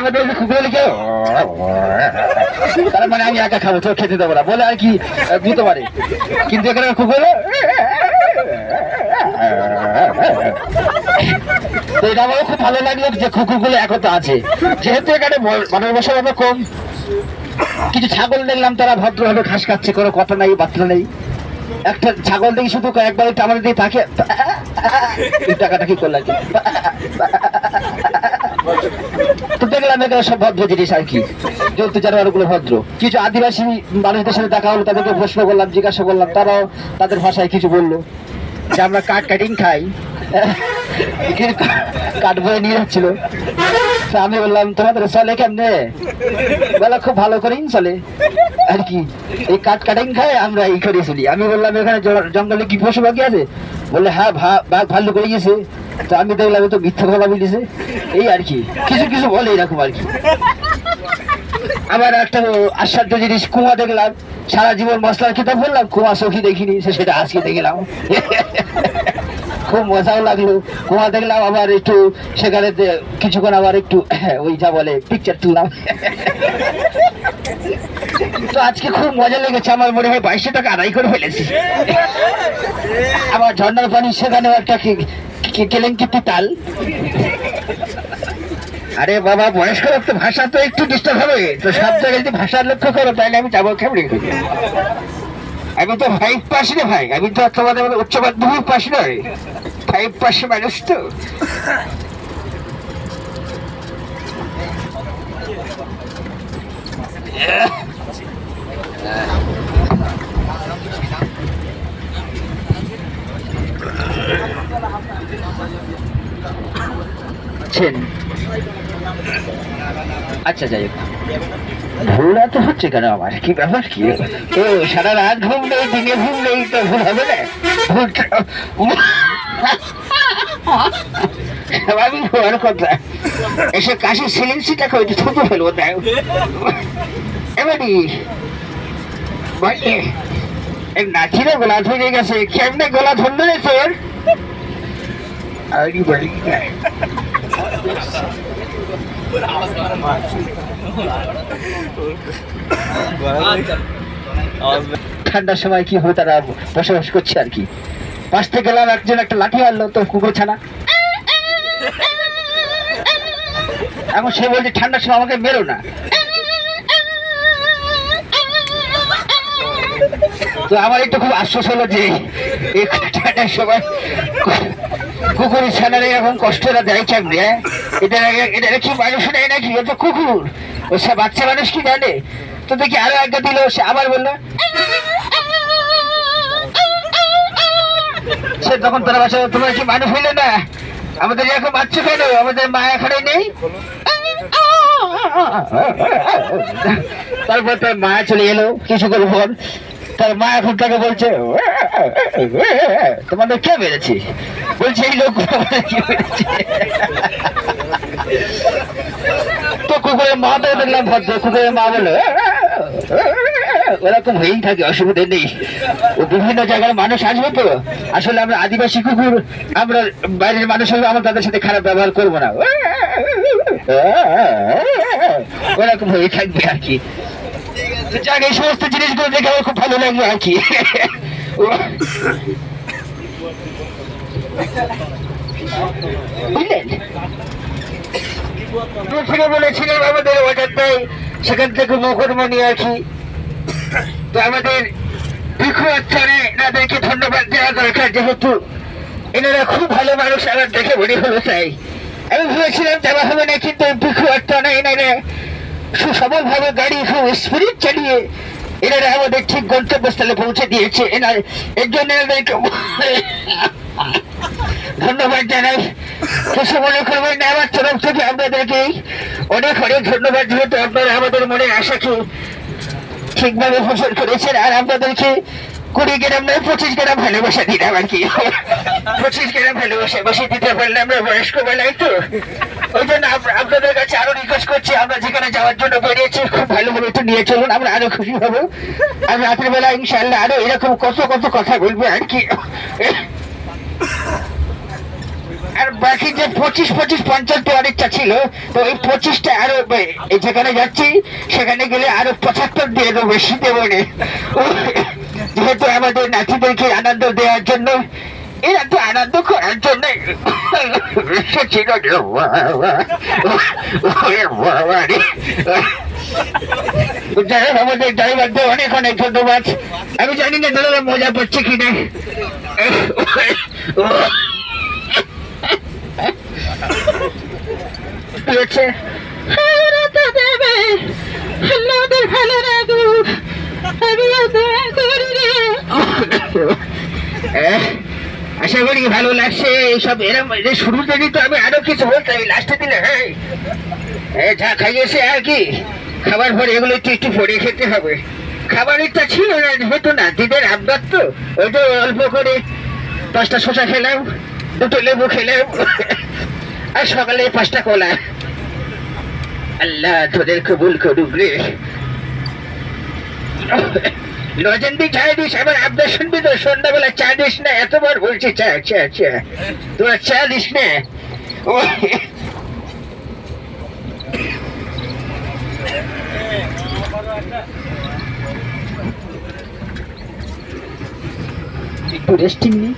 আমাদের কুকুরের কেউ তার মানে আমি একা খাবো, তোর খেতে দেবো না বলে আর কি দিতে পারে, কিন্তু এখানে কুকুর তো এটা আমারও খুব ভালো লাগলো যে কুকুরগুলো একতা আছে, যেহেতু এখানে মানুষ বসে আমরা কম। কিছু ছাগল দেখলাম তারা ভদ্রভাবে ঘাস খাচ্ছে, কোনো কথা নাই বার্তা নেই। একটা ছাগল দেখি শুধু একবার একটু আমাদের দিকে তাকে টাকাটা কি করলাম, তো দেখলাম এখানে সব ভদ্র জিনিস আর কি, জন্তু জানোয়ারগুলো ভদ্র। কিছু আদিবাসী মানুষদের সাথে দেখা হলো, তাদেরকে প্রশ্ন করলাম, জিজ্ঞাসা করলাম, তারাও তাদের ভাষায় কিছু বললো যে আমরা কাটিং খাই, কাঠ বয়ে নিয়ে যাচ্ছিল। আমি বললাম তোমাদের চলে কেমনে, বলে খুব ভালো করেই চলে আর কি, এই কাটিং খায় আমরা এই করে চলি। আমি বললাম এখানে জঙ্গলে কি পশু পাখি আছে, বললে হ্যাঁ বাঘ ভাল্লুক করে গেছে। তো আমি দেখলাম তো মিথ্যা কথা বলেছে, এই আর কি কিছু কিছু বলে এরকম আর কি। আবার একটা আশ্চর্য জিনিস, কুয়া দেখলাম, সারা জীবন মশলার কিতাব বললাম, কুয়া চোখি দেখিনি, সেটা আজকে দেখলাম, খুব মজাও লাগলো। কুয়া দেখলাম, আবার একটু সেখানে কিছুক্ষণ আবার একটু ওই যা বলে পিকচার তুললাম। তো আজকে খুব মজা লেগেছে, আমার মনে হয় 2200 টাকা আদায় করে ফেলেছি। আবার ঝর্ণার পানি সেখানেও একটা কেলেঙ্কিতি তাল। আরে বাবা, বয়স্ক তো ভাষা তো একটু ডিস্টার্ব হবে, তো সব জায়গায় যদি ভাষার লক্ষ্য করো তাহলে আমি যাবো কেমনি। আমি তো 5 পাস রে ভাই, আমি তো তোমাদের উচ্চ মাধ্যমিক পাস নয়, 5 পাস মানুষ তো। আচ্ছা যাই হোক, ভুলটা তো হচ্ছে কেন আমার, কি ব্যাপার কি? ও সারা রাত ঘুম নেই, দিনে ঘুম নেই, তো ভুল হবে না? আমি হওয়ার কথা এসে কাশি সিলিন্সিটাকে ওই থুতু ফেলবো, তাই এবারই নাচিরে গোলা ধরে গেছে, কেমনে গোলা ধরলো রে তোর? ঠান্ডার সময় কি হবে, তারা বসবাস করছে আর কি। পাশ থেকে গেলাম, একজন একটা লাঠি আনলো, তো কুকুর ছানা। এখন সে বলছে ঠান্ডার সময় আমাকে মেরো না। তো আমার একটু খুব আশ্বাস হলো যে এই ঠান্ডার সময় কুকুর ছানারে এরকম কষ্টটা দেয় কেমনি, এটা কি মানুষ নেই নাকি? ও তো কুকুর, ও সব বাচ্চা মানুষ কি জানে? তো দেখি আরো একটা দিল, সে আবার বললো। সে তখন তারা বাসা, তোমরা কি মানুষ হইলে না? আমাদের এরকম বাচ্চা কেন? আমাদের মা এখানে নেই? তারপর তার মা চলে এলো কিছুক্ষণ পর। তার মা এখন তাকে বলছে তোমাদের কে বেড়েছে? বলছে এই লোক কি বেড়েছে। তো কুকুরের মা তো দেখলাম ভদ্র, কুকুরের মা বললো ওরকম হয়েই থাকে, অসুবিধা নেই, ও বিভিন্ন জায়গার মানুষ আসবে তো। আসলে আমরা আদিবাসী কুকুর, আমরা বাইরের মানুষ হবে, আমরা তাদের সাথে খারাপ ব্যবহার করবো না, ওরকম হয়ে থাকবে আর কি। যাক, এই সমস্ত জিনিসগুলো দেখে আমার খুব ভালো লাগলো আর কি। বুঝলেন, বলেছিলেন আমাদের অযোধ্যায় সেখান থেকে মকরমণি আর কি। তো আমাদের ভিক্ষু আচ্ছানে এনাদেরকে ধন্যবাদ দেওয়া দরকার, যেহেতু এনারা খুব ভালো মানুষ, আমার দেখে মনে হলো। তাই আমি ভেবেছিলাম যাওয়া হবে না, কিন্তু ভিক্ষু আচ্ছানে এনারা সুসবল ভাবে গাড়ি খুব স্পিরিট চালিয়ে এনারা আমাদের ঠিক গন্তব্যস্থলে পৌঁছে দিয়েছে। এর জন্য এনাদেরকে ধন্যবাদ জানাই। কিছু মনে করবেন না, আমার তরফ থেকে আপনাদেরকে অনেক অনেক ধন্যবাদ, যেহেতু আপনারা আমাদের মনে আশাকে ঠিকভাবে ফসল করেছেন। আর আপনাদেরকে 20 গ্রাম নয় 25 গ্রাম ভালোবাসা দিলাম আর কি। 25 গ্রাম ভালোবাসা দিতে পারলে আমরা বয়স্ক বেলায়, তো ওই জন্য আপনাদের কাছে আরো রিকোয়েস্ট করছি, আমরা যেখানে যাওয়ার জন্য বেরিয়েছি খুব ভালোভাবে একটু নিয়ে চলুন, আমরা আরো খুশি হবো। আর রাতের বেলা ইনশাল্লাহ আরো এরকম কত কত কথা বলবো আর কি। আর বাকি যে 25-50 অনেকটা ছিল, তো ওই 25টা আরো যেখানে যাচ্ছি সেখানে গেলে আরো 75 দিয়ে দেবো, বেশি দেবো না। যেহেতু আমাদের নাতিদেরকে আনন্দ দেওয়ার জন্য, এরা তো আনন্দ করার জন্য এসেছিল। যাই হোক, আমাদের ড্রাইভারদের অনেক অনেক ধন্যবাদ। আমি জানি না দাদা মজা পাচ্ছে কিনা। আশা করি ভালো লাগছে এইসব। এরম শুরুতে দিত আমি আরো কিছু বলতাম, লাস্টে দিলে হ্যাঁ যা খাইয়েছে আর কি। খাবার পরে এগুলো একটু একটু পরে খেতে হবে। খাবার ইচ্ছা ছিল না, যেহেতু নাতিদের আবদার, তো ওই তো অল্প করে 5টা শসা খেলাম, 2টো লেবু খেলাম, আর সকালে 5টা কলা। আল্লাহ তোদের কবুল করুক রে। লজেন্দি চা দিস, আবার আবদার শুনবি তো, সন্ধ্যাবেলা চা দিস না, এতবার বলছি চা চা চা, তোরা চা দিস না। একটু রেস্টিং নেই।